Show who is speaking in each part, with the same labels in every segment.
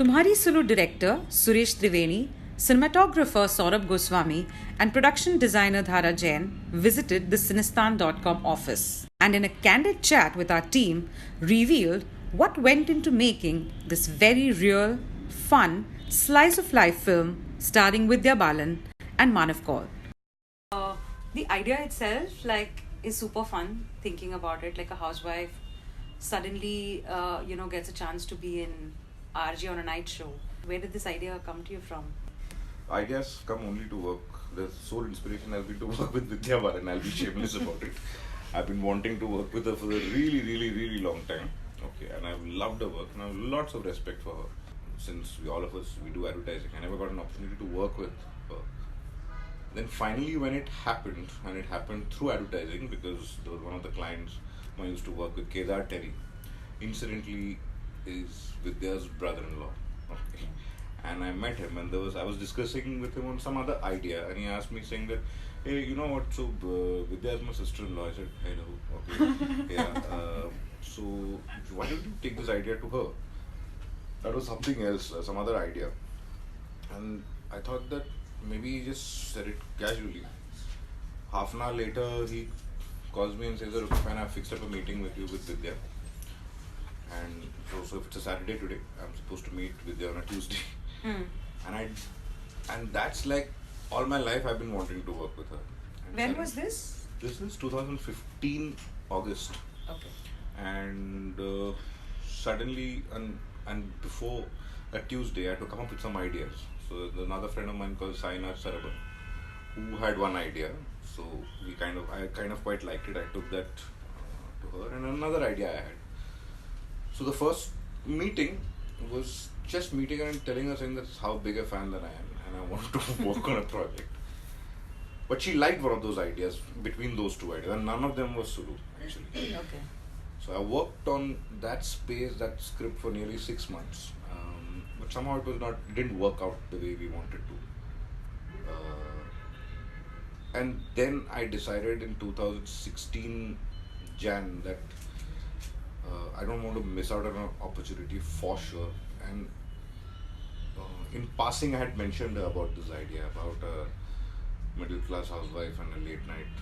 Speaker 1: Tumhari Sulu director Suresh Triveni, cinematographer Saurabh Goswami, and production designer Dhara Jain visited the Cinestaan.com office and, in a candid chat with our team, revealed what went into making this very real, fun, slice of life film starring Vidya Balan and Manav Kaur. The idea itself, is super fun. Thinking about it, like a housewife suddenly, gets a chance to be in RJ on a night show. Where did this idea come to you from?
Speaker 2: Ideas come only to work. The sole inspiration has been to work with Vidya Balan. I'll be shameless about it. I've been wanting to work with her for a really, really, really long time. Okay, and I've loved her work and I have lots of respect for her. Since all of us do advertising, I never got an opportunity to work with her. Then finally, when it happened, and it happened through advertising, because there was one of the clients who I used to work with, Kedar Terry, incidentally is Vidya's brother-in-law. Okay. And I met him, and I was discussing with him on some other idea, and he asked me saying that, hey, you know what? So Vidya is my sister-in-law. I said, hello. Okay. Yeah. So why don't you take this idea to her? That was something else, some other idea, and I thought that maybe he just said it casually. Half an hour later, he calls me and says, "Okay, fine, I fixed up a meeting with you with Vidya." And so if it's a Saturday today, I'm supposed to meet Vidya on a Tuesday. And that's like all my life I've been wanting to work with her. And
Speaker 1: when was this?
Speaker 2: This is 2015 August.
Speaker 1: Okay.
Speaker 2: And suddenly, and before that Tuesday, I had to come up with some ideas. So there's another friend of mine called Saurabh, who had one idea. So I kind of quite liked it. I took that to her, and another idea I had. So the first meeting was just meeting her and telling her, saying that's how big a fan that I am, and I want to work on a project. But she liked one of those ideas between those two ideas, and none of them was Sulu actually.
Speaker 1: Okay.
Speaker 2: So I worked on that script for nearly 6 months. But somehow it didn't work out the way we wanted to. And then I decided in 2016 Jan that I don't want to miss out on an opportunity for sure. And in passing I had mentioned about this idea about a middle class housewife and a late night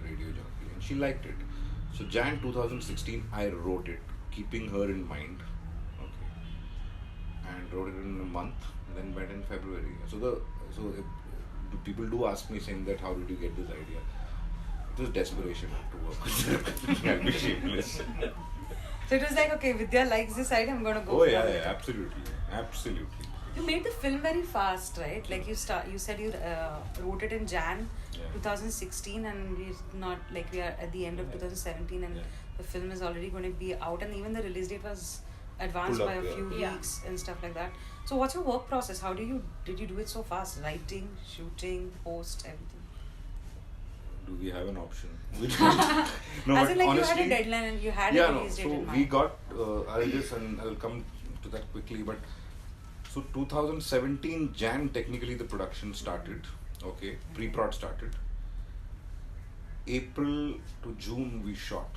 Speaker 2: radio jockey, and she liked it. So Jan 2016 I wrote it, keeping her in mind. And wrote it in a month, then went in February. So people do ask me saying that how did you get this idea? It was desperation to work with her. I'll be shameless.
Speaker 1: So it was like, okay, Vidya likes this idea, I'm gonna go.
Speaker 2: Oh yeah, absolutely.
Speaker 1: You made the film very fast, right? Like you said you wrote it in Jan 2016, and we are at the end of 2017, and the film is already going to be out, and even the release date was advanced by a few weeks and stuff like that. So what's your work process? How did you do it so fast? Writing, shooting, post, everything?
Speaker 2: Do we have an option?
Speaker 1: No, as in like honestly, you had a deadline and you had a release date in mind.
Speaker 2: So we got, I'll come to that quickly, but so 2017 Jan technically the production started, okay, pre-prod started. April to June we shot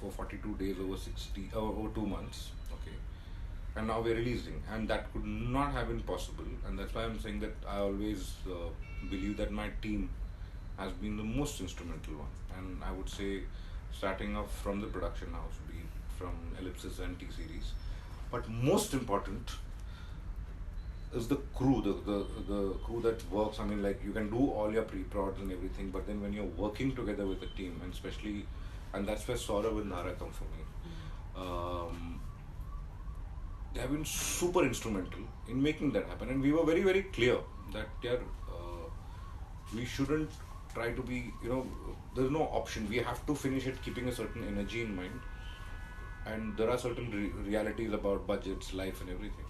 Speaker 2: for 42 days over 2 months. And now we're releasing, and that could not have been possible, and that's why I'm saying that I always believe that my team has been the most instrumental one, and I would say starting off from the production house, be it from Ellipsis and T-Series, but most important is the crew, the crew that works. I mean, like, you can do all your pre-prods and everything, but then when you're working together with a team, and especially, and that's where Saurabh and Dhara come for me. They have been super instrumental in making that happen, and we were very, very clear that we shouldn't try to be, there's no option. We have to finish it keeping a certain energy in mind, and there are certain realities about budgets, life and everything.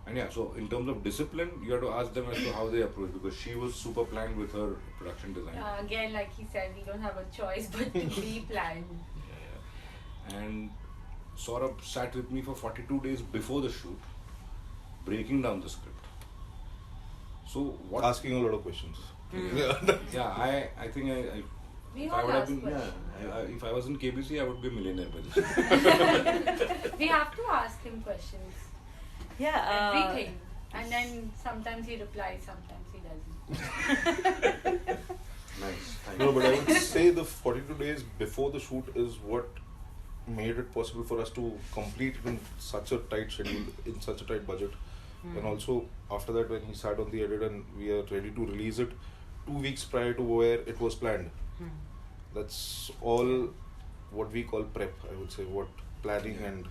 Speaker 2: And so in terms of discipline, you have to ask them as to how they approach, because she was super planned with her production design.
Speaker 3: Again, like he said, we don't have a choice but to be planned.
Speaker 2: And Saurabh sat with me for 42 days before the shoot, breaking down the script. So
Speaker 4: asking a lot of questions.
Speaker 2: I think
Speaker 3: if I would have been,
Speaker 2: if I was in KBC, I would be a millionaire by this.
Speaker 3: We have to ask him questions.
Speaker 1: Yeah.
Speaker 3: Everything. And then sometimes he replies, sometimes he doesn't.
Speaker 2: Nice. Thank
Speaker 4: No,
Speaker 2: you.
Speaker 4: but I would say the 42 days before the shoot is what made it possible for us to complete it in such a tight schedule, in such a tight budget. And also after that, when he sat on the edit and we are ready to release it 2 weeks prior to where it was planned. That's all what we call prep, I would say, what planning and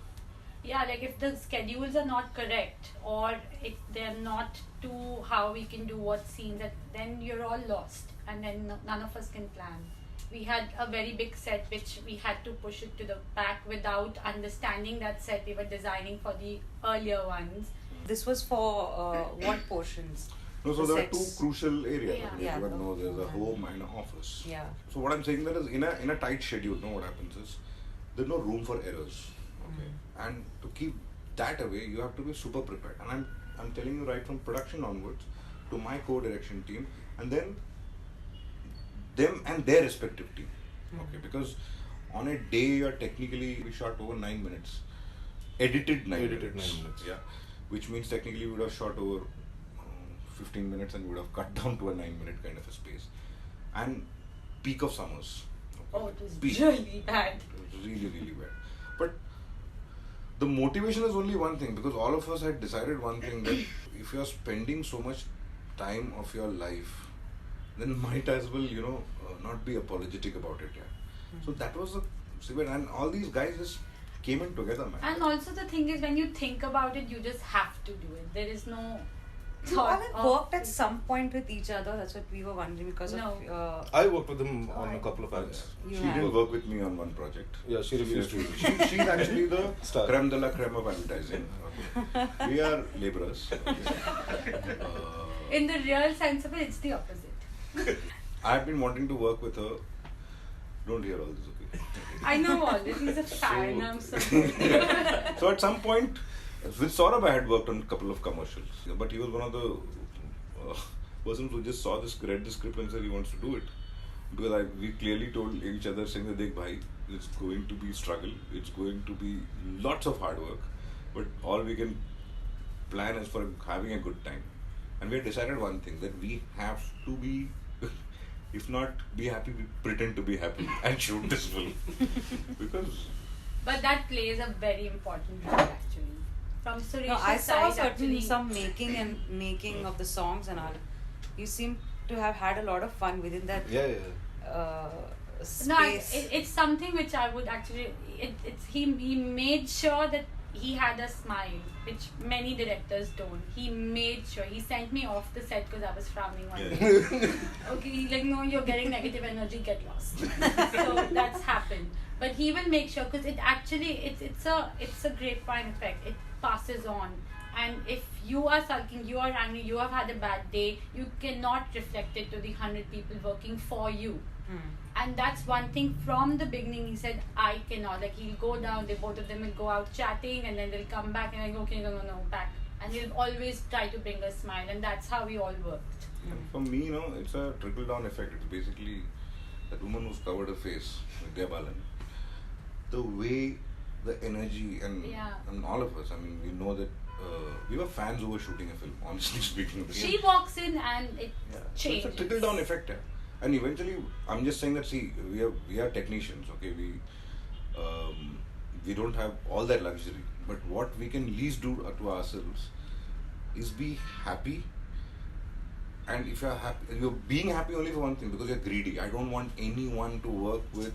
Speaker 3: Yeah, like if the schedules are not correct or if they're not to how we can do what scenes, then you're all lost and then none of us can plan. We had a very big set which we had to push it to the back without understanding that set. We were designing for the earlier ones.
Speaker 1: This was for what portions?
Speaker 2: No, so
Speaker 1: The
Speaker 2: there are two
Speaker 1: sets.
Speaker 2: crucial areas.
Speaker 3: Yeah.
Speaker 2: I mean,
Speaker 1: Yeah,
Speaker 2: everyone
Speaker 1: the
Speaker 2: knows there's a
Speaker 1: home
Speaker 2: home and an office.
Speaker 1: Yeah.
Speaker 2: So what I'm saying there is in a tight schedule, what happens is there's no room for errors. Okay. And to keep that away, you have to be super prepared. And I'm telling you right from production onwards to my co-direction team and then them and their respective team. Okay, because on a day you're technically we shot over 9 minutes. Edited 9
Speaker 4: Edited
Speaker 2: minutes.
Speaker 4: 9 minutes.
Speaker 2: Yeah. Which means technically we would have shot over 15 minutes and we would have cut down to a 9-minute kind of a space. And peak of summers. Okay.
Speaker 3: Oh, it was
Speaker 2: Peak.
Speaker 3: really bad.
Speaker 2: It was really, really bad. But the motivation is only one thing because all of us had decided one thing that if you are spending so much time of your life, then might as well, not be apologetic about it. Yeah. So that was the severe, and all these guys just came in together, man.
Speaker 3: And also the thing is when you think about it, you just have to do it. There is no
Speaker 1: You all
Speaker 3: thought
Speaker 1: had
Speaker 3: of
Speaker 1: worked at some point with each other. That's what we were wondering because
Speaker 3: No.
Speaker 1: of.
Speaker 4: I worked with him on a couple of
Speaker 2: Yeah.
Speaker 4: ads.
Speaker 1: You
Speaker 2: She
Speaker 1: have.
Speaker 2: didn't work with me on one project.
Speaker 4: Yeah, she refused to.
Speaker 2: She's actually the
Speaker 4: Star.
Speaker 2: creme de la creme of advertising. Okay. We are laborers. Okay.
Speaker 3: in the real sense of it, it's the opposite.
Speaker 2: I've been wanting to work with her. Don't hear all this, okay?
Speaker 3: I know all this. He's a fan. I'm so
Speaker 2: So at some point, with Saurabh I had worked on a couple of commercials. But he was one of the persons who just read the script and said he wants to do it. Because we clearly told each other saying that, "Dekh bhai, it's going to be struggle. It's going to be lots of hard work. But all we can plan is for having a good time." And we had decided one thing, that we have to be, if not be happy, we pretend to be happy and shoot this film. Because
Speaker 3: But that plays a very important role actually. From Suresh's
Speaker 1: No, I saw
Speaker 3: side actually.
Speaker 1: some making of the songs and all. You seem to have had a lot of fun within that
Speaker 4: Yeah, yeah.
Speaker 1: space.
Speaker 3: No, it's something which I would actually. He made sure that he had a smile, which many directors don't. He made sure. He sent me off the set because I was frowning one day. Okay, he's like, no, you're getting negative energy, get lost. So that's happened. But he will make sure because it actually it's a grapevine effect. It passes on. And if you are sulking, you are angry, you have had a bad day, you cannot reflect it to the 100 people working for you. And that's one thing from the beginning. He said, I cannot. Like, he'll go down, both of them will go out chatting, and then they'll come back, and I go, okay, no, back. And he'll always try to bring a smile, and that's how we all worked.
Speaker 2: for me, it's a trickle-down effect. It's basically that woman who's covered her face, Vidya Balan. The way, the energy, and all of us, I mean, we know that we were fans who were shooting a film, honestly speaking.
Speaker 3: She walks in, and it
Speaker 2: So
Speaker 3: changes.
Speaker 2: it's a trickle-down effect. And eventually, I'm just saying that, see, we are technicians, okay? We don't have all that luxury. But what we can least do to ourselves is be happy. And if you're happy, you're being happy only for one thing, because you're greedy. I don't want anyone to work with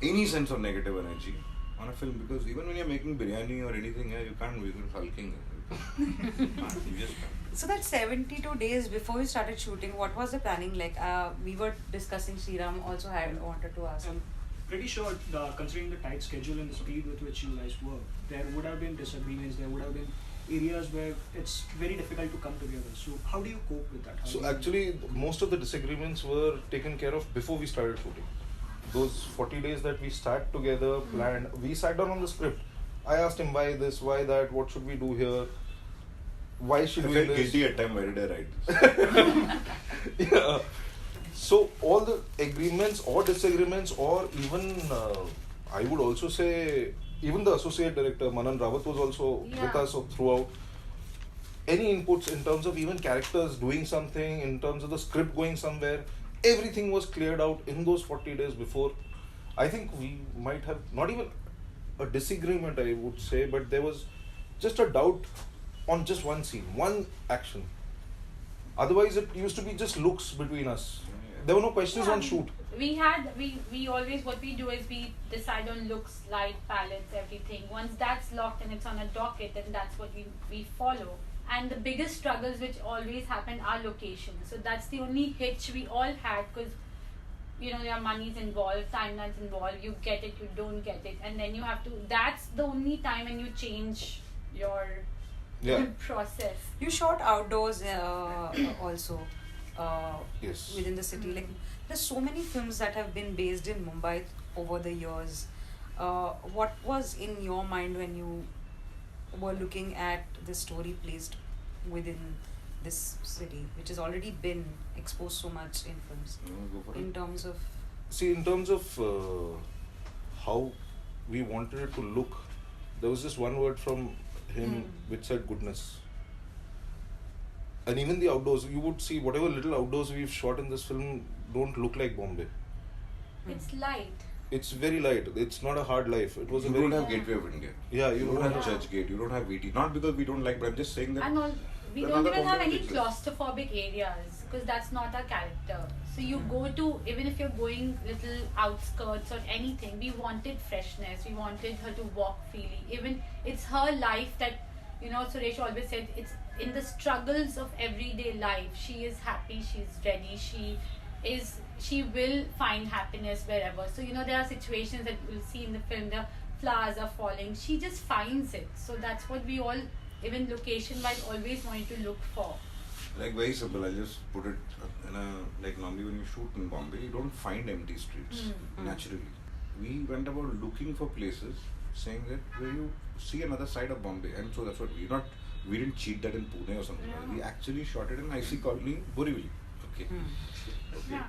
Speaker 2: any sense of negative energy on a film, because even when you're making biryani or anything, you can't be hulking. You just can't.
Speaker 1: So that 72 days before you started shooting, what was the planning like? We were discussing, Sriram also had wanted to ask.
Speaker 5: I'm pretty sure, considering the tight schedule and the speed with which you guys work, there would have been disagreements, there would have been areas where it's very difficult to come together. So how do you cope with that?
Speaker 4: So actually, most of the disagreements were taken care of before we started shooting. Those 40 days that we sat together, planned, we sat down on the script. I asked him why this, why that, what should we do here, why is she
Speaker 2: I
Speaker 4: doing
Speaker 2: felt
Speaker 4: this?
Speaker 2: guilty at time. Why did I write this?
Speaker 4: Yeah. So all the agreements or disagreements or even I would also say even the associate director Manan Rawat was also with us throughout. Any inputs in terms of even characters doing something, in terms of the script going somewhere, everything was cleared out in those 40 days before. I think we might have not even a disagreement, I would say, but there was just a doubt on just one scene, one action. Otherwise, it used to be just looks between us. There were no questions on shoot.
Speaker 3: We always, what we do is we decide on looks, light, palettes, everything. Once that's locked and it's on a docket, then that's what we follow. And the biggest struggles which always happen are locations. So that's the only hitch we all had, because there are monies involved, timelines involved, you get it, you don't get it, and then you have to, that's the only time when you change your process.
Speaker 1: You shot outdoors also
Speaker 4: Yes.
Speaker 1: within the city. Like, there's so many films that have been based in Mumbai over the years. What was in your mind when you were looking at the story placed within this city, which has already been exposed so much in films? In terms of...
Speaker 4: See, in terms of how we wanted it to look, there was just one word from him which said goodness. And even the outdoors, you would see whatever little outdoors we've shot in this film don't look like Bombay.
Speaker 3: It's light.
Speaker 4: It's very light. It's not a hard life. It was
Speaker 2: You
Speaker 4: a very...
Speaker 2: don't have Gateway of India.
Speaker 4: Yeah,
Speaker 2: You don't have Churchgate. You don't have VT. Not because we don't like, but I'm just saying that.
Speaker 3: And we
Speaker 2: there
Speaker 3: don't
Speaker 2: are
Speaker 3: even
Speaker 2: other
Speaker 3: have any
Speaker 2: Bombay
Speaker 3: claustrophobic areas, because that's not our character. So you go to, even if you're going little outskirts or anything, we wanted freshness. We wanted her to walk freely. Even it's her life that, Suresh always said, it's in the struggles of everyday life. She is happy, she's ready, she will find happiness wherever. So, there are situations that we'll see in the film, the flowers are falling. She just finds it. So that's what we all, even location-wise, always wanted to look for.
Speaker 2: Like, very simple, I'll just put it in a, like, normally when you shoot in Bombay, you don't find empty streets, naturally. We went about looking for places, saying that where you see another side of Bombay, and so that's what we didn't cheat that in Pune or something. We actually shot it in IC Colony, Borivali. Okay.
Speaker 3: Yeah.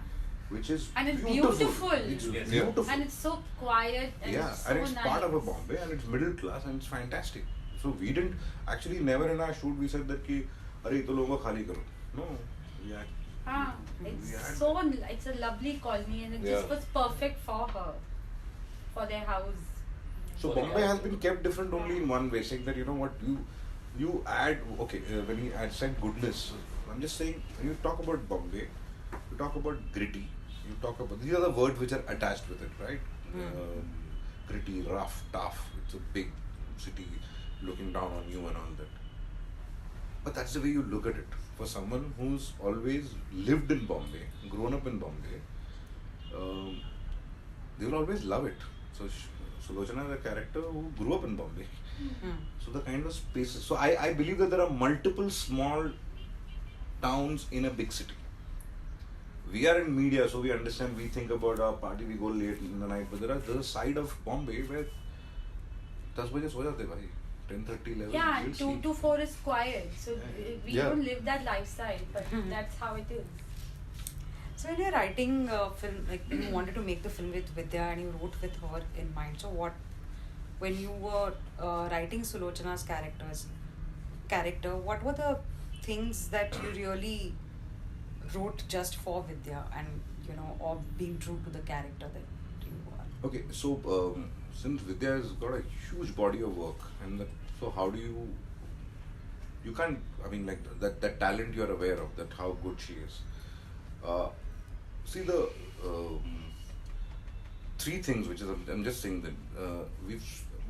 Speaker 2: Which is
Speaker 3: And it's
Speaker 2: beautiful.
Speaker 3: beautiful.
Speaker 2: It's beautiful.
Speaker 3: And it's so quiet and it's so
Speaker 2: and it's
Speaker 3: nice.
Speaker 2: part of a Bombay and it's middle class and it's fantastic. So we didn't actually, never in our shoot we said that ki arey ito logo khali karo. No.
Speaker 3: It's a lovely colony, and it just was perfect for her, for their house.
Speaker 2: So Bombay has been kept different only in one way, saying that you add, when he had said goodness, I'm just saying, when you talk about Bombay, you talk about gritty, you talk about, these are the words which are attached with it, right? Gritty, rough, tough, it's a big city looking down on you and all that. But that's the way you look at it. For someone who's always lived in Bombay, grown up in Bombay, they will always love it. So Sulochana is a character who grew up in Bombay. So the kind of spaces. So I believe that there are multiple small towns in a big city. We are in media, so we understand, we think about our party, we go late in the night, but there's a side of Bombay where 10 baje so jate bhai, 10:30, 11.
Speaker 3: Yeah, and 2 to 4 is quiet. So we don't live that lifestyle, but that's how it is.
Speaker 1: So when you're writing a film, like when you wanted to make the film with Vidya and you wrote with her in mind, so when you were writing Sulochana's character, what were the things that you really wrote just for Vidya and, or being true to the character that you are?
Speaker 2: Okay, so since Vidya has got a huge body of work, and so how do you can't, that talent you're aware of, that how good she is. See the three things which is, I'm just saying that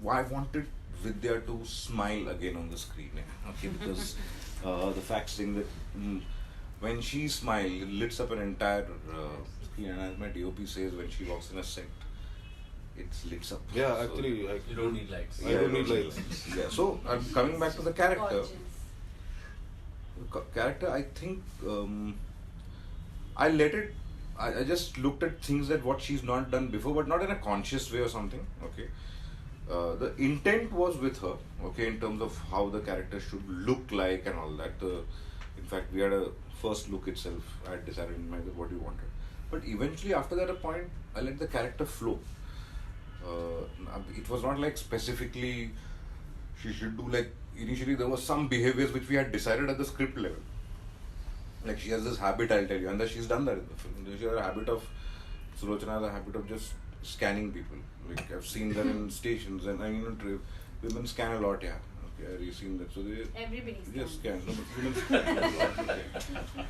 Speaker 2: I wanted Vidya to smile again on the screen, okay, because the fact saying that when she smiles, it lights up an entire screen, and as my DOP says, when she walks in a set, it lights up.
Speaker 4: Yeah, actually,
Speaker 6: you don't need lights.
Speaker 4: I don't need lights.
Speaker 2: Yeah, so I'm coming back to the character.
Speaker 3: Gorgeous.
Speaker 2: I think I just looked at things that what she's not done before, but not in a conscious way or something, okay. The intent was with her, okay, in terms of how the character should look like and all that. In fact, we had a first look itself. I had decided in mind what you wanted. But eventually, after that point, I let the character flow. it was not like specifically she should do like, initially there was some behaviors which we had decided at the script level. Like she has this habit, I'll tell you, and that she's done that in the film. She has a habit of, Sulochana has a habit of just scanning people. Like I've seen them in stations, and women scan a lot, yeah. Okay, have you seen that? So they
Speaker 3: Everybody
Speaker 2: just
Speaker 3: scans.
Speaker 2: scan. No, but women scan a lot. Okay.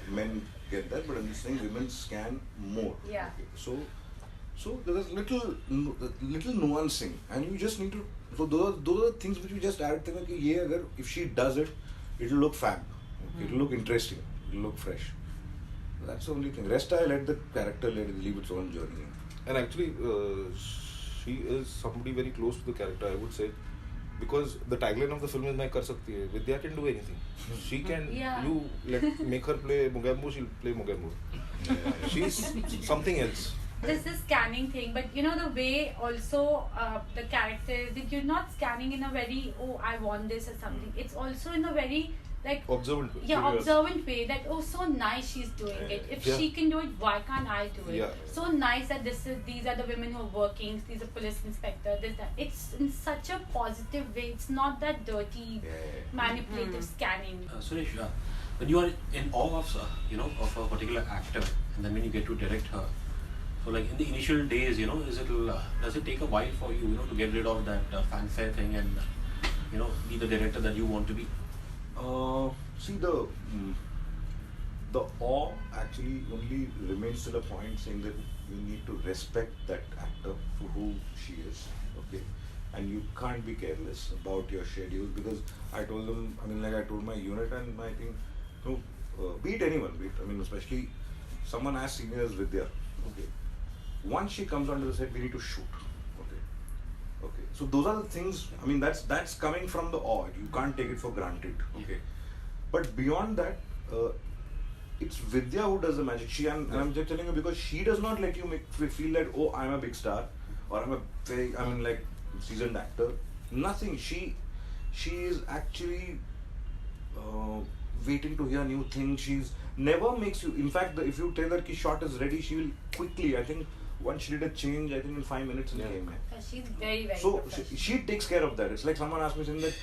Speaker 2: Men get that, but I'm just saying women scan more.
Speaker 3: Yeah.
Speaker 2: Okay. So there is little nuancing, and you just need to. So those are things which you just add. If she does it, it'll look fab. Okay? It'll look interesting. It'll look fresh. That's the only thing. Rest I let the character leave its own journey.
Speaker 4: And actually, she is somebody very close to the character, I would say, because the tagline of the film is "Main kar sakti hai." Vidya can do anything. She can.
Speaker 3: Yeah.
Speaker 4: You make her play Mogambo, she'll play Mogambo. She's something else.
Speaker 3: There's this scanning thing, but you know the way also the character is that you're not scanning in a very, oh, I want this or something. It's also in a very like
Speaker 4: Observant.
Speaker 3: observant way that, oh, so nice she's doing it. If she can do it, why can't I do it?
Speaker 4: Yeah.
Speaker 3: So nice that these are the women who are working. These are police inspector. This that. It's in such a positive way. It's not that dirty, manipulative scanning.
Speaker 6: Suresh, when you are in awe of of a particular actor, and then when you get to direct her, so like in the initial days, does it take a while for you, to get rid of that fanfare thing and be the director that you want to be?
Speaker 2: See, the awe actually only remains to the point saying that you need to respect that actor for who she is, okay? And you can't be careless about your schedule, because I told them, I told my unit and my thing, be it anyone, especially someone as senior as Vidya, okay? Once she comes onto the set, we need to shoot, okay? So those are the things, that's coming from the awe. You can't take it for granted, okay? But beyond that, it's Vidya who does the magic. And I'm just telling you, because she does not let you feel that, oh, I'm a big star, or I'm a very, seasoned actor. Nothing. She is actually waiting to hear new things. She's never makes you. In fact, if you tell her that shot is ready, she will quickly. I think once she did a change, I think in 5 minutes it came.
Speaker 3: She's very, very
Speaker 2: So
Speaker 3: professional.
Speaker 2: she takes care of that. It's like someone asked me saying that.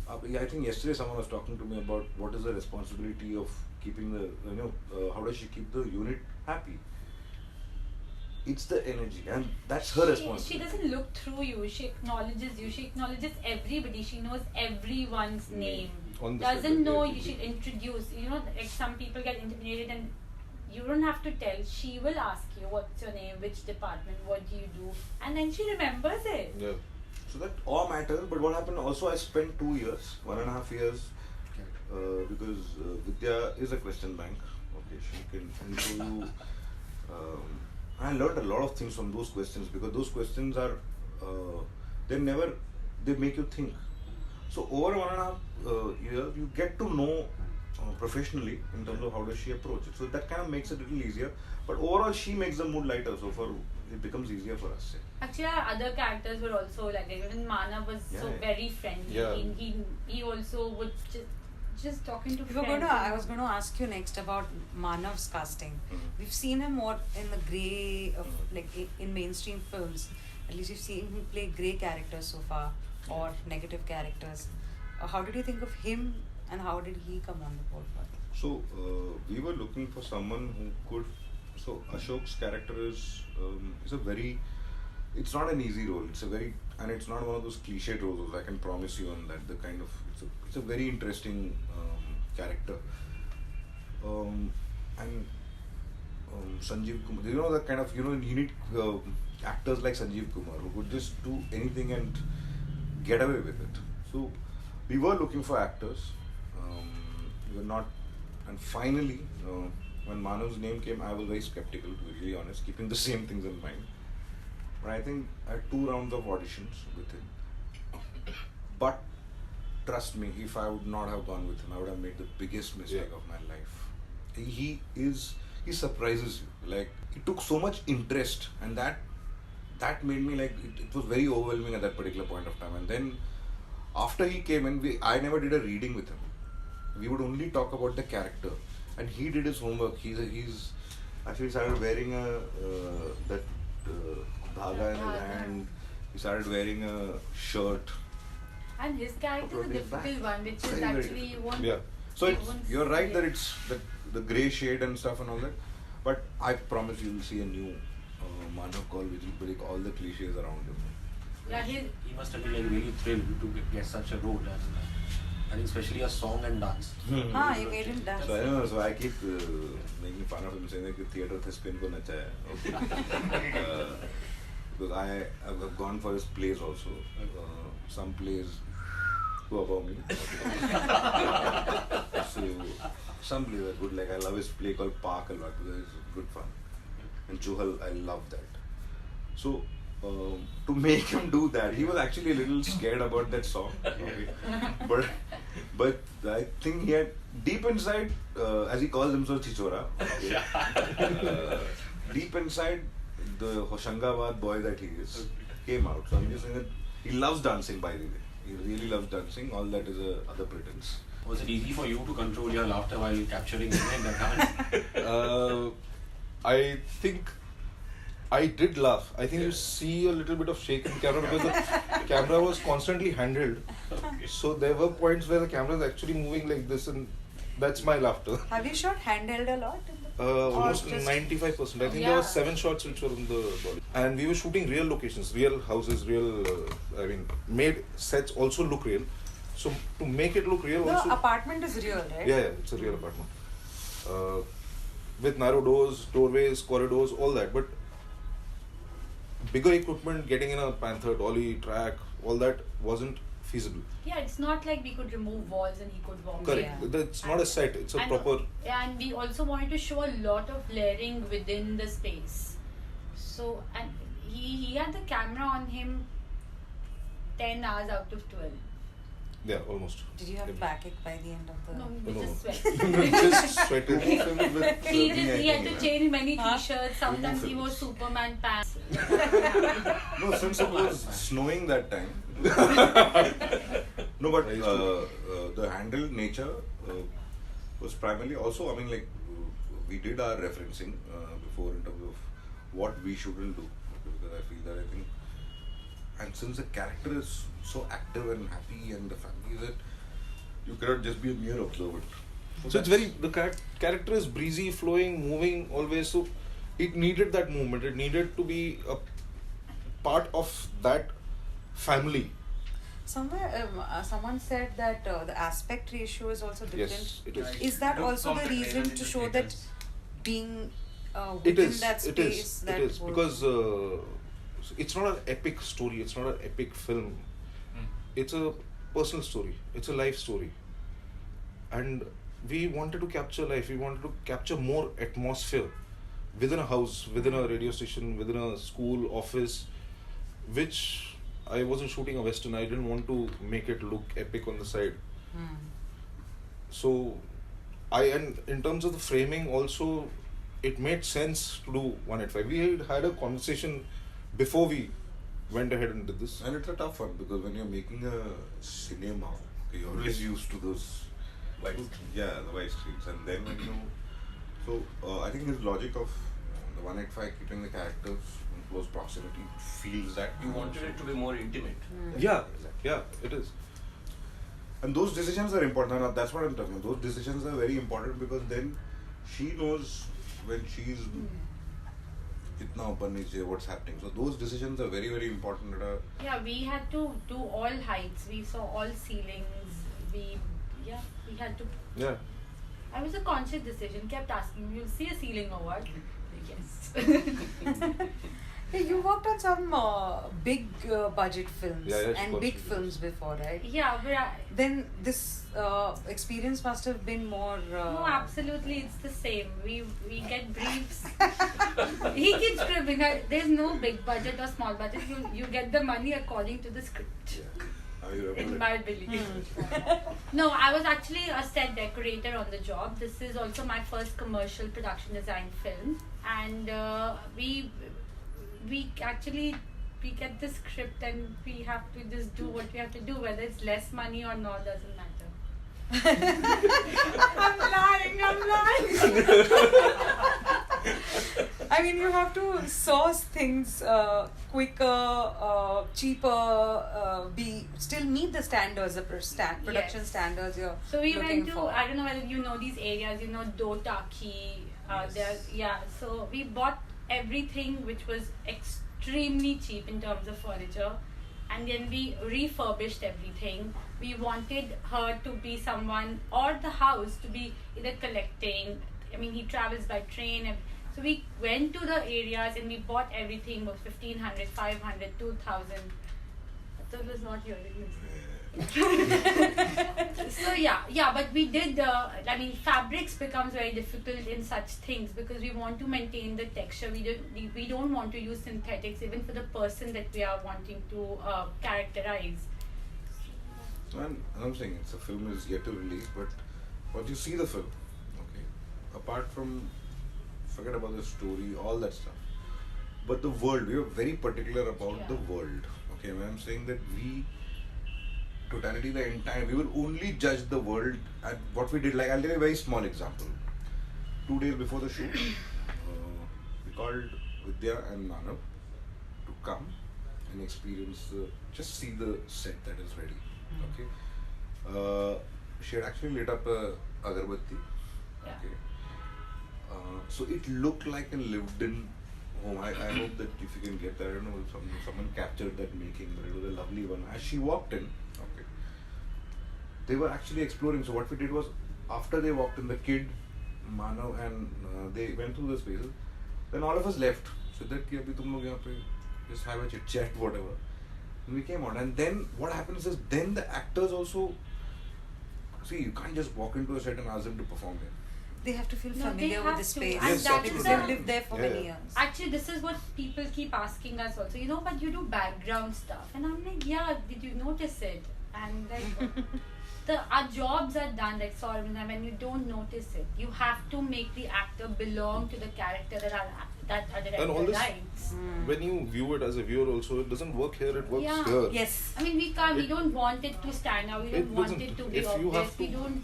Speaker 2: I think yesterday someone was talking to me about what is the responsibility of keeping the, how does she keep the unit happy? It's the energy, and that's her responsibility.
Speaker 3: She doesn't look through you. She acknowledges you. She acknowledges everybody. She knows everyone's name. Doesn't know you should introduce. Like some people get intimidated and you don't have to tell. She will ask you, what's your name, which department, what do you do, and then she remembers it.
Speaker 4: Yeah.
Speaker 2: So that all matters, but what happened also, I spent 2 years, 1.5 years, because Vidya is a question bank. Okay, she can show you. I learned a lot of things from those questions, because those questions are, they make you think. So over 1.5 years, you get to know professionally in terms of how does she approach it. So that kind of makes it a little easier. But overall, she makes the mood lighter, so it becomes easier for us.
Speaker 3: Actually, our other characters were also like that. Even Manav was very friendly.
Speaker 4: Yeah.
Speaker 3: He also would just talking to friends.
Speaker 1: I was going to ask you next about Manav's casting. We've seen him more in the grey of in mainstream films. At least we've seen him play grey characters so far, or negative characters. How did you think of him, and how did he come on the board for it?
Speaker 2: So we were looking for someone who could. So Ashok's character is a very. It's not an easy role. And it's not one of those cliched roles. I can promise you on that. It's a very interesting character. And Sanjeev Kumar, that kind of, you need actors like Sanjeev Kumar who could just do anything and get away with it. So we were looking for actors. We were not, and finally, when Manav's name came, I was very skeptical, to be really honest, keeping the same things in mind. But I think I had 2 rounds of auditions with him. But trust me, if I would not have gone with him, I would have made the biggest mistake of my life. He surprises you. He took so much interest, and that made me it was very overwhelming at that particular point of time. And then after he came in, I never did a reading with him. We would only talk about the character, and he did his homework. He's actually started wearing that dhaga in his hand. He started wearing a shirt.
Speaker 3: And his character is a difficult one, which is
Speaker 2: Very, very
Speaker 3: actually you won't.
Speaker 2: Yeah. So
Speaker 3: you
Speaker 2: it's,
Speaker 3: won't
Speaker 2: you're
Speaker 3: see
Speaker 2: right
Speaker 3: it.
Speaker 2: that it's the grey shade and stuff and all that. But I promise you will see a new Manav call which will break all the cliches around him.
Speaker 3: Yeah,
Speaker 6: He must have been like really thrilled to get such a role, and I think especially a song and dance.
Speaker 1: You made him dance.
Speaker 2: So I know. So I keep making fun of him, saying that theatre the spin ko nachaya. Okay. Because I've gone for his plays also. Some plays go about me. So some plays are good. Like I love his play called Park a lot because it's good fun. And Chuhal, I love that. So to make him do that, he was actually a little scared about that song. Okay. But I think he had deep inside, as he calls himself Chichora, okay, deep inside the Hoshangabad boy that he is came out. So I'm just saying that he loves dancing, by the way. He really loves dancing. All that is other pretense.
Speaker 6: Was it easy for you to control your laughter while capturing him in that dance?
Speaker 4: I think I did laugh. I think you see a little bit of shake in the camera because the camera was constantly handheld. So there were points where the camera is actually moving like this, and that's my laughter.
Speaker 1: Have you shot handheld a lot?
Speaker 4: Almost
Speaker 1: just-
Speaker 4: 95%. I think there
Speaker 3: Yeah.
Speaker 4: were 7 shots which were in the body. And we were shooting real locations, real houses, real, made sets also look real. So to make it look real
Speaker 1: The
Speaker 4: also...
Speaker 1: apartment is real, right?
Speaker 4: Yeah, it's a real apartment. With narrow doors, doorways, corridors, all that. But bigger equipment, getting in a Panther, dolly, track, all that wasn't feasible.
Speaker 3: Yeah, it's not like we could remove walls and he could walk.
Speaker 4: Correct.
Speaker 1: Yeah.
Speaker 4: It's not a set, it's a
Speaker 3: And-
Speaker 4: proper...
Speaker 3: And we also wanted to show a lot of layering within the space. So, and he had the camera on him 10 hours out of 12.
Speaker 4: Yeah, almost.
Speaker 1: Did you have a backache by the end of the...
Speaker 3: No, we
Speaker 4: No.
Speaker 3: just sweat.
Speaker 4: Just sweated.
Speaker 3: He had to change many
Speaker 1: Huh?
Speaker 3: t-shirts. Sometimes he wore Superman pants.
Speaker 2: No, since it was snowing that time. No, but the handle nature was primarily also, I mean, like, we did our referencing before in terms of what we shouldn't do. Because I feel that I think, and since the character is so active and happy and the family is that you cannot just be a mere observer.
Speaker 4: So it's very, the character is breezy, flowing, moving always. So it needed that movement. It needed to be a part of that family.
Speaker 1: Somewhere, someone said that the aspect ratio is also different.
Speaker 4: Yes, it is.
Speaker 1: Is that
Speaker 7: No,
Speaker 1: also the
Speaker 7: from the
Speaker 1: reason
Speaker 7: trailer
Speaker 1: to
Speaker 7: in
Speaker 1: show
Speaker 7: the
Speaker 1: that
Speaker 7: trailers.
Speaker 1: being
Speaker 4: It
Speaker 1: within
Speaker 4: is.
Speaker 1: that
Speaker 4: It
Speaker 1: space
Speaker 4: is.
Speaker 1: that
Speaker 4: It is
Speaker 1: would-
Speaker 4: because it's not an epic story. It's not an epic film. It's a personal story. It's a life story. And we wanted to capture life. We wanted to capture more atmosphere within a house, within a radio station, within a school, office, which I wasn't shooting a Western. I didn't want to make it look epic on the side.
Speaker 1: Hmm.
Speaker 4: So, and in terms of the framing also, it made sense to do 185. We had a conversation before we went ahead and did this.
Speaker 2: And it's a tough one because when you're making a cinema, you're always used to those
Speaker 7: White
Speaker 2: yeah, the white screens, and then when you I think his logic of the 185 keeping the characters in close proximity feels that
Speaker 7: You wanted it to be more intimate.
Speaker 4: Yeah, it is.
Speaker 2: and those decisions are important. Now, that's what I'm talking about. Those decisions are very important because then she knows when she's itna open niche what's happening. So those decisions are very, very important.
Speaker 3: Yeah, we had to do all heights. We saw all ceilings. We had to.
Speaker 4: Yeah.
Speaker 3: I was a conscious decision. Kept asking, "You'll see a ceiling or what?" Yes.
Speaker 1: Hey, you worked on some big budget films
Speaker 4: Yeah, she
Speaker 1: and
Speaker 4: was,
Speaker 1: big
Speaker 4: she
Speaker 1: films
Speaker 4: was.
Speaker 1: before, right?
Speaker 3: Yeah, but
Speaker 1: Then this experience must have been more.
Speaker 3: no, absolutely, it's the same. We get briefs. He keeps scribbling. There's no big budget or small budget. You get the money according to the script. In my belief. No, I was actually a set decorator on the job. This is also my first commercial production design film, and we get the script and we have to just do what we have to do, whether it's less money or not doesn't matter. I'm lying.
Speaker 1: I mean, you have to source things quicker, cheaper, still meet the standards, the production
Speaker 3: Yes.
Speaker 1: standards you're
Speaker 3: So we
Speaker 1: looking
Speaker 3: went to,
Speaker 1: for.
Speaker 3: I don't know whether you know these areas, Dotaki, so we bought everything which was extremely cheap in terms of furniture, and then we refurbished everything. We wanted her to be someone, or the house to be either collecting. I mean, he travels by train, and so we went to the areas and we bought everything was 1500, 500, 2000. That was not your So but we did I mean, fabrics becomes very difficult in such things because we want to maintain the texture. We don't want to use synthetics even for the person that we are wanting to characterize.
Speaker 2: And I'm saying it's a film is yet to release, but once you see the film, okay, apart from forget about the story, all that stuff, but the world, we were very particular about the world. Okay, when I'm saying that totality, the entire, we will only judge the world at what we did. Like, I'll give you a very small example. 2 days before the shoot, we called Vidya and Manav to come and experience, just see the set that is ready. Okay. She had actually lit up a agarbatti.
Speaker 3: Yeah.
Speaker 2: Okay. So it looked like a lived-in home. I hope that if you can get that, I don't know if someone captured that making, but it was a lovely one. As she walked in, okay, they were actually exploring. So what we did was, after they walked in, the kid, Manav, and they went through the spaces. Then all of us left. So that ki abhi tum log yahan pe just have a chit chat, whatever. And we came out, and then what happens is, then the actors also, see, you can't just walk into a set and ask them to perform there.
Speaker 1: They have to feel
Speaker 3: No,
Speaker 1: familiar
Speaker 3: they
Speaker 1: with
Speaker 3: have
Speaker 1: the
Speaker 3: to.
Speaker 1: space
Speaker 3: And
Speaker 2: Yes, that
Speaker 1: because
Speaker 2: is
Speaker 1: they've
Speaker 2: the-
Speaker 1: lived there for
Speaker 2: Yeah.
Speaker 1: many years.
Speaker 3: Actually, this is what people keep asking us also. But you do background stuff, and I'm like, yeah. Did you notice it? And like, our jobs are done. Like Saurabh, when you don't notice it, you have to make the actor belong to the character that a director
Speaker 4: And all this,
Speaker 3: writes.
Speaker 4: when you view it as a viewer also, it doesn't work here, it works
Speaker 3: Yeah.
Speaker 4: here.
Speaker 1: Yes.
Speaker 3: I mean, we can't. We don't want it to stand out. We don't
Speaker 4: It
Speaker 3: want
Speaker 4: doesn't.
Speaker 3: it to be
Speaker 4: If you
Speaker 3: obvious.
Speaker 4: have
Speaker 3: We
Speaker 4: to-
Speaker 3: don't.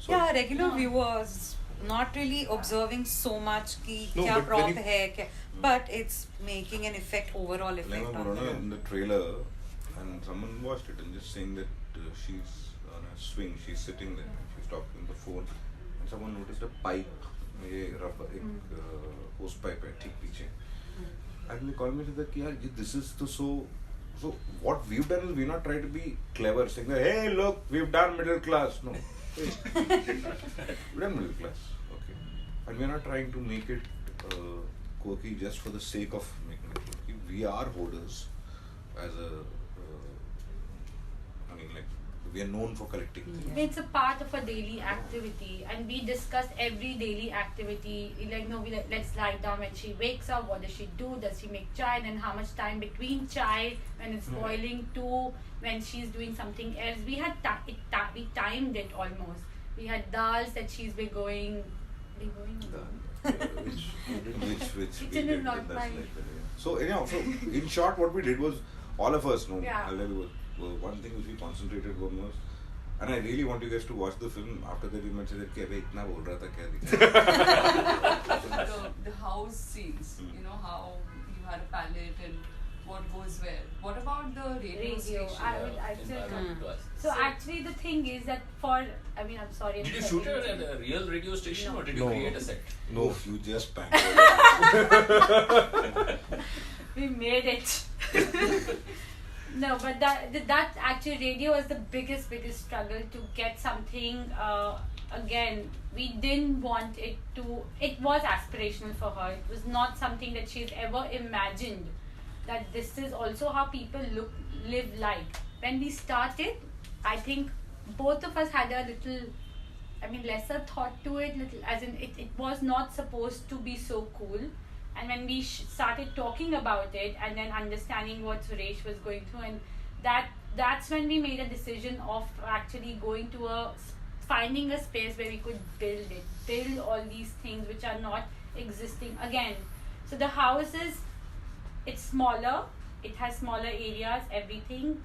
Speaker 4: So,
Speaker 1: Yeah, regular
Speaker 3: No.
Speaker 1: viewers not really observing so much ki
Speaker 4: No,
Speaker 1: kya
Speaker 4: but
Speaker 1: prop
Speaker 4: when you-
Speaker 1: hai, but it's making an overall
Speaker 2: Like
Speaker 1: effect on
Speaker 2: Murana
Speaker 1: them.
Speaker 2: in the trailer, and someone watched it and just saying that she's on a swing, she's sitting there, she's talking on the phone, and someone noticed a pipe, ये rubber, एक hose pipe है ठीक पीछे, and they called me and said that यार this is so what we've done is we're not trying to be clever, saying that hey look we've done middle class, no, we've done middle class, okay, and we're not trying to make it quirky just for the sake of making it quirky. We are hoarders as a I mean, like, we are known for collecting things.
Speaker 3: It's a part of a daily activity, and we discuss every daily activity. Like, no, let's lie down when she wakes up. What does she do? Does she make chai? And how much time between chai when it's boiling to when she's doing something else? We had we timed it almost. We had dals that she's been going.
Speaker 2: Which we
Speaker 3: Kitchen is
Speaker 2: did,
Speaker 3: not
Speaker 2: and that's
Speaker 3: mine.
Speaker 2: like that, yeah. So anyhow, so in short, what we did was, all of us know.
Speaker 3: Yeah.
Speaker 2: I'll tell you one thing which we concentrated on was, and I really want you guys to watch the film. After that, you might say that कि अबे इतना बोल रहा था क्या दिखा?
Speaker 7: The house scenes, you know how you had a palette and what goes where. What about the radio station?
Speaker 3: I still come. So actually, the thing is that I'm sorry.
Speaker 8: Did you shoot it at a real radio station
Speaker 3: No.
Speaker 8: or did you
Speaker 4: No.
Speaker 8: create a set?
Speaker 2: No, you just bang.
Speaker 3: We made it. No, but that actually radio was the biggest struggle to get something. Again, we didn't want it to. It was aspirational for her. It was not something that she's ever imagined. That this is also how people live like. When we started, I think both of us had a little, lesser thought to it. As in, it was not supposed to be so cool. And when we started talking about it and then understanding what Suresh was going through, and that's when we made a decision of actually going to finding a space where we could build all these things which are not existing again. So the house it's smaller, it has smaller areas, everything,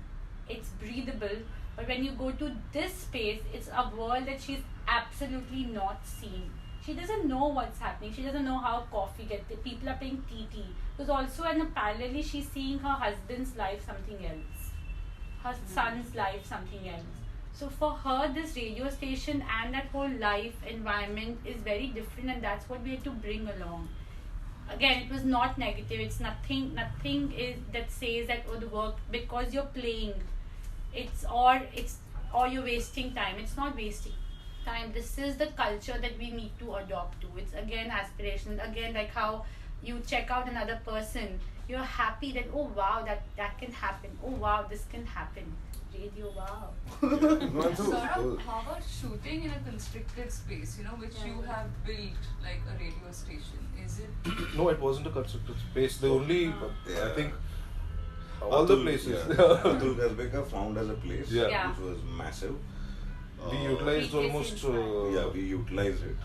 Speaker 3: it's breathable. But when you go to this space, it's a world that she's absolutely not seen. She doesn't know what's happening. She doesn't know how coffee gets. People are paying TT. Because also, and parallelly, she's seeing her husband's life something else, her son's life something else. So for her, this radio station and that whole life environment is very different, and that's what we had to bring along. Again, it was not negative. It's nothing is that says that the work because you're playing, or you're wasting time. It's not wasting time. This is the culture that we need to adopt to. It's again aspirational. Again, like how you check out another person, you're happy that oh wow that can happen. Oh wow, this can happen. Radio, wow.
Speaker 7: Saurabh, how about shooting in a constricted space, which you have built like a radio station? Is it?
Speaker 4: No, it wasn't a constricted space. The only, I think, all the places.
Speaker 2: Atul Gazbeka found as a place, which was massive.
Speaker 4: We utilized almost.
Speaker 2: We utilized it.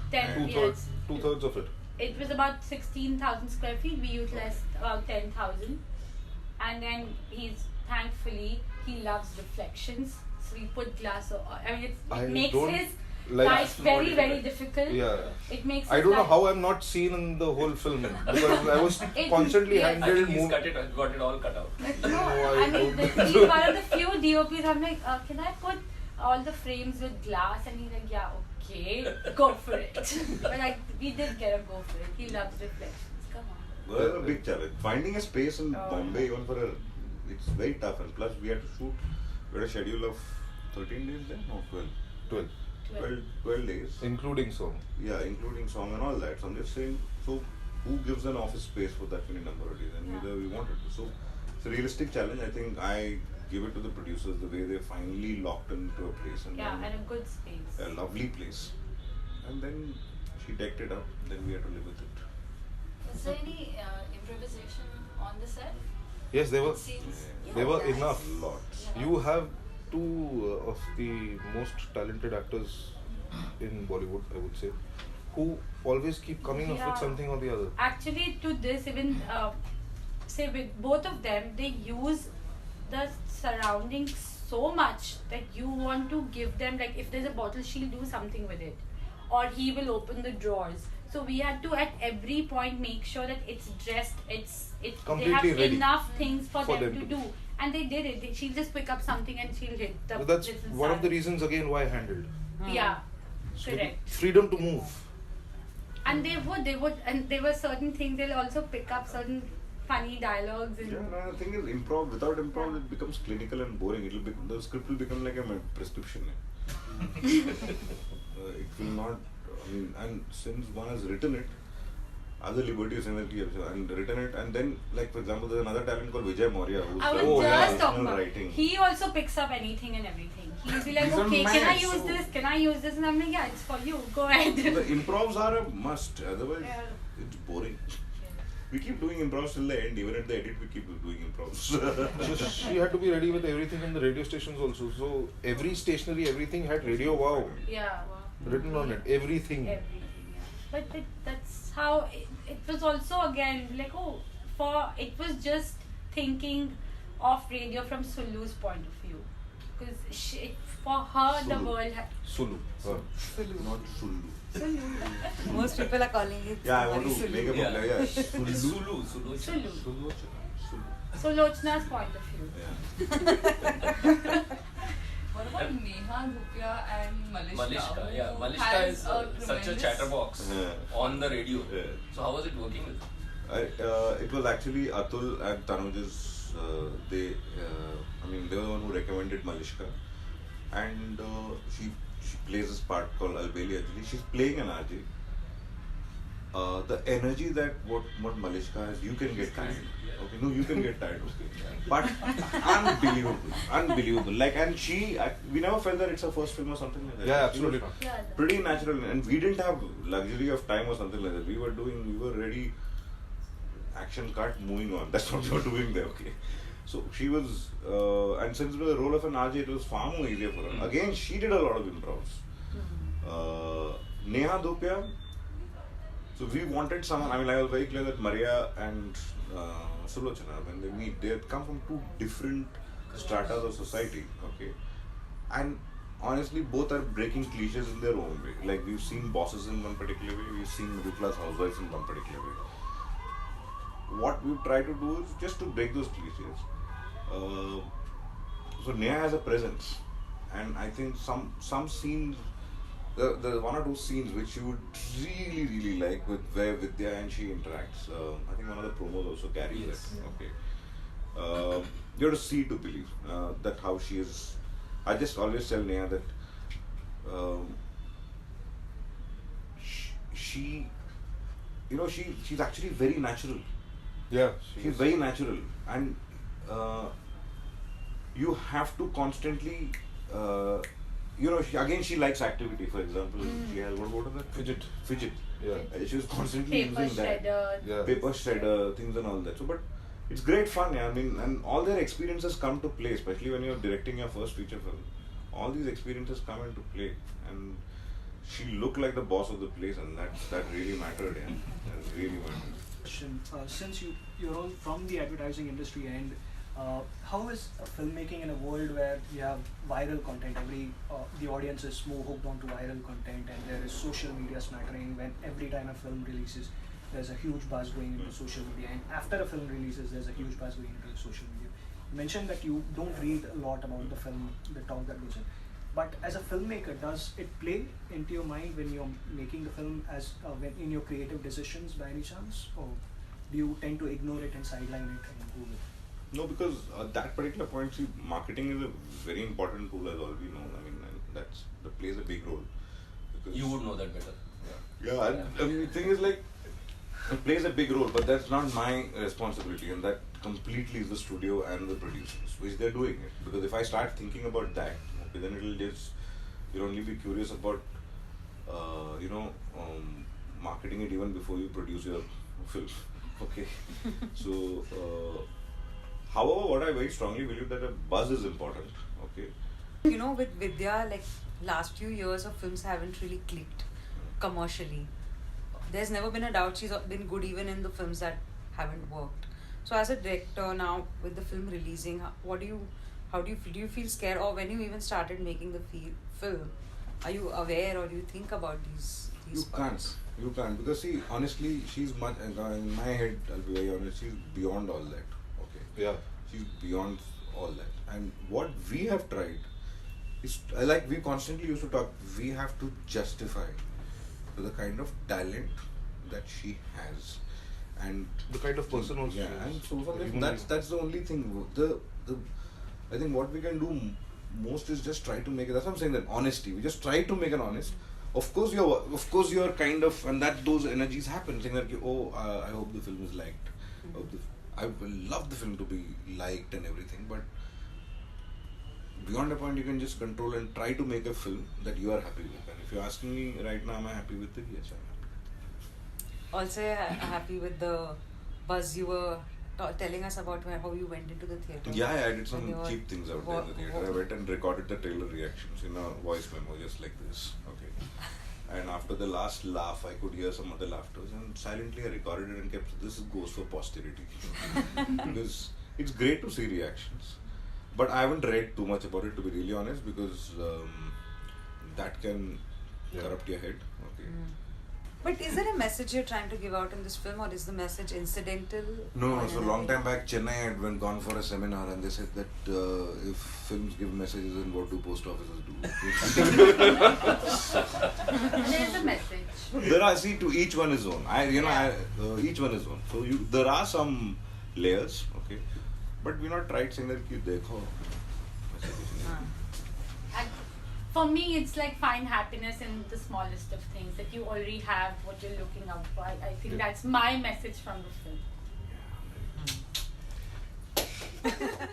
Speaker 4: Two-thirds of it.
Speaker 3: It was about 16,000 square feet. We utilized about 10,000. And then thankfully, he loves reflections. So we put glass. It makes his life very, very difficult.
Speaker 4: Yeah.
Speaker 3: It makes.
Speaker 4: I don't know how I'm not seen in the whole film because I was constantly
Speaker 8: I
Speaker 4: handled.
Speaker 8: think he's got it all cut out.
Speaker 3: No, I mean, he's one of the few DOPs. I'm like, can I put all the frames with glass? And he's like, yeah, okay, go for it. But we did get a go for it. He loves reflections. Come on.
Speaker 2: Well, it's a big challenge. Finding a space in Bombay, even it's very tough. And plus, we had to shoot. We had a schedule of 13 days then? No, 12. 12 days.
Speaker 4: Including song.
Speaker 2: Yeah, including song and all that. So I'm just saying, so who gives an office space for that many number of days? And neither we wanted to. So it's a realistic challenge. I think I give it to the producers the way they finally locked into a place. And
Speaker 3: and a good space.
Speaker 2: A lovely place. And then she decked it up. Then we had to live with it.
Speaker 9: Was there any improvisation on the set?
Speaker 4: Yes, there were.
Speaker 9: Scenes?
Speaker 4: There were enough.
Speaker 2: Lots.
Speaker 4: You have two of the most talented actors in Bollywood, I would say, who always keep coming up with something or the other.
Speaker 3: Actually, to this, even say with both of them, they use the surroundings so much that you want to give them, like if there's a bottle, she'll do something with it, or he will open the drawers. So we had to at every point make sure that it's dressed, it's
Speaker 4: completely
Speaker 3: they have
Speaker 4: ready
Speaker 3: enough things for them to do. And they did it. She'll just pick up something and she'll hit the.
Speaker 4: So that's one of the reasons again why handled.
Speaker 3: Yeah,
Speaker 4: so
Speaker 3: correct.
Speaker 4: Freedom to move.
Speaker 3: And they would, and there were certain things. They'll also pick up certain funny dialogues. And
Speaker 2: no, the thing is, improv. Without improv, it becomes clinical and boring. The script will become like a prescription. It will not. I mean, and since one has written it, other liberties and written it, and then, like for example, there's another talent called Vijay Maurya who's
Speaker 3: just talking about
Speaker 2: writing.
Speaker 3: He also picks up anything and everything. He'll be like, okay, can I use this? Can I use this? And I'm like, yeah, it's for you. Go ahead.
Speaker 2: The improvs are a must. Otherwise, it's boring. We keep doing improvs till the end. Even at the edit, we keep doing improvs.
Speaker 4: She had to be ready with everything in the radio stations also. So every stationery, everything had radio wow written on it. Everything.
Speaker 3: But that's how it was also again like it was just thinking of radio from Sulu's point of view, because for her
Speaker 4: Sulu.
Speaker 3: the world had
Speaker 4: Sulu.
Speaker 2: Not Sulu.
Speaker 9: Most people are calling it.
Speaker 2: Yeah, I want to make a
Speaker 8: Yeah.
Speaker 2: Sulu.
Speaker 8: Sulu.
Speaker 3: Sulochna's point of view.
Speaker 7: What about Neha, Dhupya and Malishka?
Speaker 8: Yeah, Malishka
Speaker 7: has
Speaker 8: is such a chatterbox on the radio.
Speaker 2: Yeah.
Speaker 8: So how was it working with her?
Speaker 2: It was actually Atul and Tanuj's. They were the one who recommended Malishka, and she plays this part called Albeli Ajli. She's playing an RJ. The energy that what Malishka has, you can get tired. Okay, no, you can get tired. Okay, but unbelievable. Like, and we never felt that it's her first film or something like that.
Speaker 4: Yeah, absolutely not.
Speaker 2: Pretty natural, and we didn't have luxury of time or something like that. We were ready. Action cut, moving on. That's what we were doing there. Okay, so she was, and since it was the role of an RJ, it was far more easier for her. Again, she did a lot of improvs. Neha Dhupya. So we wanted someone. I mean, I was very clear that Maria and Sulochana, when they meet, they come from two different stratas of society. Okay, and honestly, both are breaking cliches in their own way. Like we've seen bosses in one particular way, we've seen middle class housewives in one particular way. What we try to do is just to break those cliches. So Neha has a presence, and I think some scenes, the one or two scenes which you would really like with where Vidya and she interacts. I think one of the promos also carries it. Okay. You have to see to believe that how she is. I just always tell Neha that she she's actually very natural.
Speaker 4: Yeah,
Speaker 2: She's very natural, and you have to constantly she likes activity. For example, she has what is that? Fidget.
Speaker 4: Yeah.
Speaker 2: She was constantly
Speaker 3: Paper
Speaker 2: using that.
Speaker 3: shredder.
Speaker 4: Yeah.
Speaker 2: Paper shredder, things and all that. So, but it's great fun. Yeah, I mean, and all their experiences come to play, especially when you're directing your first feature film. All these experiences come into play, and she looked like the boss of the place, and that really mattered. Yeah, that really mattered.
Speaker 5: Question. Since you're all from the advertising industry, and how is filmmaking in a world where you have viral content? The audience is more hooked onto viral content, and there is social media smattering. When every time a film releases, there's a huge buzz going into social media, and after a film releases, there's a huge buzz going into social media. You mentioned that you don't read a lot about the film, the talk that goes in. But as a filmmaker, does it play into your mind when you're making the film, as when in your creative decisions by any chance, or do you tend to ignore it and sideline it and go with it?
Speaker 2: No, because at that particular point, see, marketing is a very important tool, as all we know. I mean, and that plays a big role. Because
Speaker 8: You would know that better.
Speaker 2: yeah, I mean, the thing is like, it plays a big role, but that's not my responsibility, and that completely is the studio and the producers, which they're doing it. Because if I start thinking about that, okay, then you'll only be curious about, marketing it even before you produce your film. Okay, so. However, what I very strongly believe that a buzz is important. Okay.
Speaker 1: With Vidya, like last few years of films haven't really clicked commercially. There's never been a doubt she's been good even in the films that haven't worked. So as a director now, with the film releasing, do you feel scared, or when you even started making the film, are you aware or do you think about these parts?
Speaker 2: You can't because see, honestly, she's much in my head. I'll be very honest. She's beyond all that.
Speaker 4: Yeah.
Speaker 2: She's beyond all that. And what we have tried is, like we constantly used to talk, we have to justify the kind of talent that she has. And
Speaker 4: the kind of person also.
Speaker 2: Yeah, and so for that's the only thing. I think what we can do most is just try to make it. That's what I'm saying, that honesty. We just try to make it honest. Of course you're kind of, and that those energies happen, saying that I hope the film is liked. I will love the film to be liked and everything, but beyond a point you can just control and try to make a film that you are happy with. And if you're asking me right now, am I happy with it? Yes, I'm happy.
Speaker 1: Also happy with the buzz you were telling us about how you went into the theatre.
Speaker 2: Yeah, I did some cheap things out there in the theatre. I went and recorded the trailer reactions in a voice memo just like this. Okay. And after the last laugh, I could hear some other laughters, and silently I recorded it and kept, this goes for posterity. Because it's great to see reactions. But I haven't read too much about it, to be really honest, because that can corrupt your head. Okay.
Speaker 1: But is there a message you're trying to give out in this film, or is the message incidental?
Speaker 2: No, so long time back, Chennai had gone for a seminar, and they said that if films give messages, then what do post offices do?
Speaker 3: There's a message.
Speaker 2: There are, see, to each one his own. Each one his own. So there are some layers, okay, but we're not right saying that you dekho.
Speaker 3: For me, it's like find happiness in the smallest of things, that you already have what you're looking out for. I think that's my message from the film.